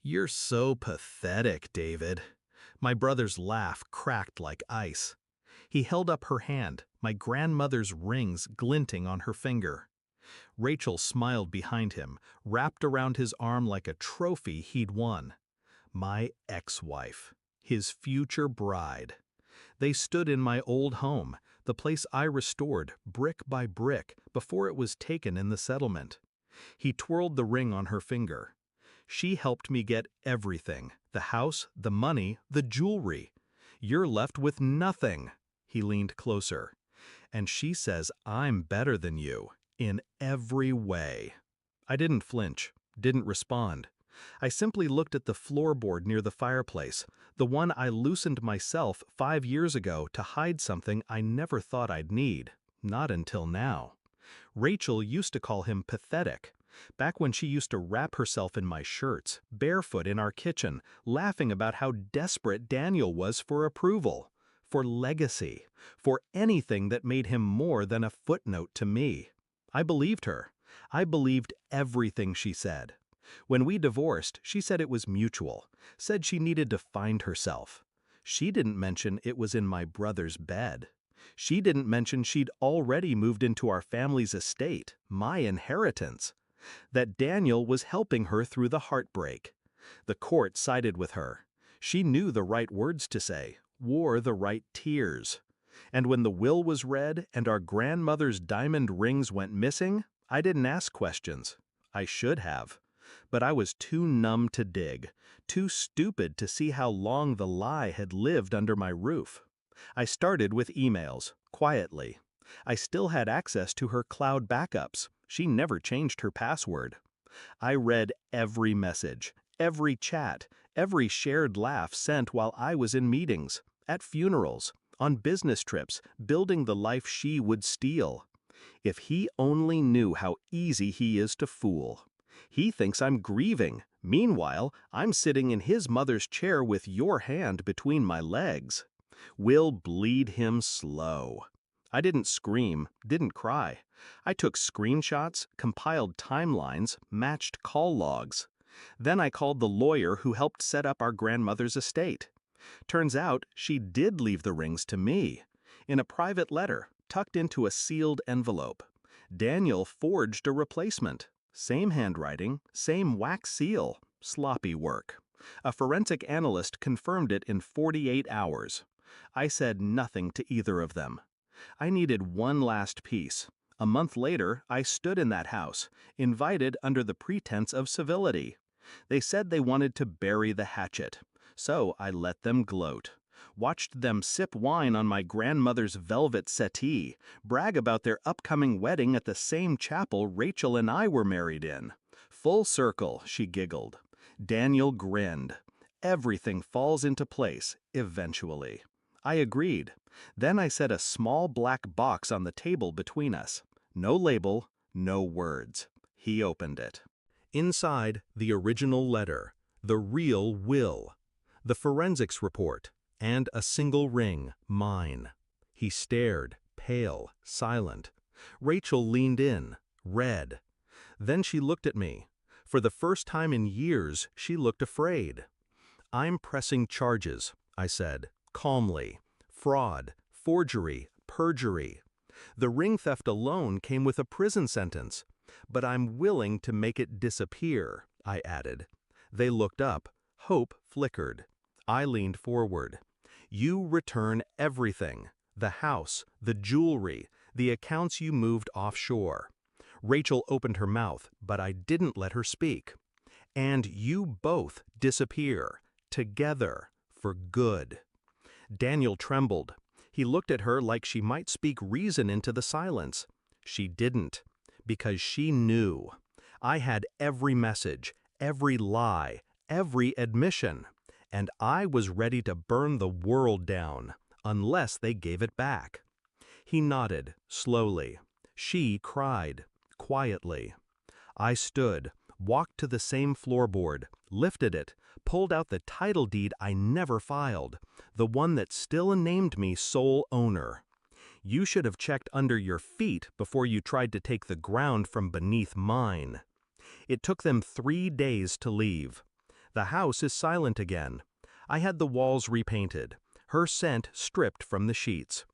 You're so pathetic, David. My brother's laugh cracked like ice. He held up her hand, my grandmother's rings glinting on her finger. Rachel smiled behind him, wrapped around his arm like a trophy he'd won. My ex-wife, his future bride. They stood in my old home, the place I restored brick by brick before it was taken in the settlement. He twirled the ring on her finger. She helped me get everything, the house, the money, the jewelry. You're left with nothing. He leaned closer. And she says I'm better than you, in every way. I didn't flinch, didn't respond. I simply looked at the floorboard near the fireplace, the one I loosened myself 5 years ago to hide something I never thought I'd need, not until now. Rachel used to call him pathetic, back when she used to wrap herself in my shirts, barefoot in our kitchen, laughing about how desperate Daniel was for approval, for legacy, for anything that made him more than a footnote to me. I believed her. I believed everything she said. When we divorced, she said it was mutual, said she needed to find herself. She didn't mention it was in my brother's bed. She didn't mention she'd already moved into our family's estate, my inheritance. That Daniel was helping her through the heartbreak. The court sided with her. She knew the right words to say, wore the right tears. And when the will was read and our grandmother's diamond rings went missing, I didn't ask questions. I should have. But I was too numb to dig, too stupid to see how long the lie had lived under my roof. I started with emails, quietly. I still had access to her cloud backups. She never changed her password. I read every message, every chat, every shared laugh sent while I was in meetings, at funerals, on business trips, building the life she would steal. If he only knew how easy he is to fool. He thinks I'm grieving. Meanwhile, I'm sitting in his mother's chair with your hand between my legs. We'll bleed him slow. I didn't scream, didn't cry. I took screenshots, compiled timelines, matched call logs. Then I called the lawyer who helped set up our grandmother's estate. Turns out she did leave the rings to me, in a private letter, tucked into a sealed envelope. Daniel forged a replacement. Same handwriting, same wax seal, sloppy work. A forensic analyst confirmed it in 48 hours. I said nothing to either of them. I needed one last piece. A month later, I stood in that house, invited under the pretense of civility. They said they wanted to bury the hatchet, so I let them gloat. Watched them sip wine on my grandmother's velvet settee, brag about their upcoming wedding at the same chapel Rachel and I were married in. Full circle, she giggled. Daniel grinned. Everything falls into place, eventually. I agreed. Then I set a small black box on the table between us. No label, no words. He opened it. Inside, the original letter, the real will, the forensics report, and a single ring, mine. He stared, pale, silent. Rachel leaned in, red. Then she looked at me. For the first time in years, she looked afraid. I'm pressing charges, I said, calmly. Fraud, forgery, perjury. The ring theft alone came with a prison sentence. But I'm willing to make it disappear, I added. They looked up. Hope flickered. I leaned forward. You return everything. The house, the jewelry, the accounts you moved offshore. Rachel opened her mouth, but I didn't let her speak. And you both disappear. Together. For good. Daniel trembled. He looked at her like she might speak reason into the silence. She didn't. Because she knew. I had every message, every lie, every admission. And I was ready to burn the world down, unless they gave it back. He nodded, slowly. She cried, quietly. I stood, walked to the same floorboard, lifted it, pulled out the title deed I never filed, the one that still named me sole owner. You should have checked under your feet before you tried to take the ground from beneath mine. It took them 3 days to leave. The house is silent again. I had the walls repainted, her scent stripped from the sheets.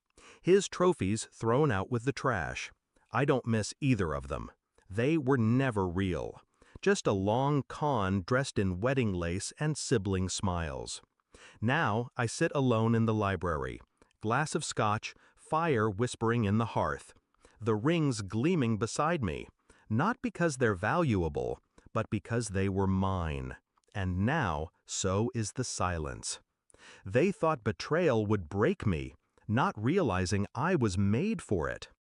His trophies thrown out with the trash. I don't miss either of them. They were never real. Just a long con dressed in wedding lace and sibling smiles. Now I sit alone in the library. Glass of scotch, fire whispering in the hearth. The rings gleaming beside me. Not because they're valuable, but because they were mine. And now, so is the silence. They thought betrayal would break me, not realizing I was made for it.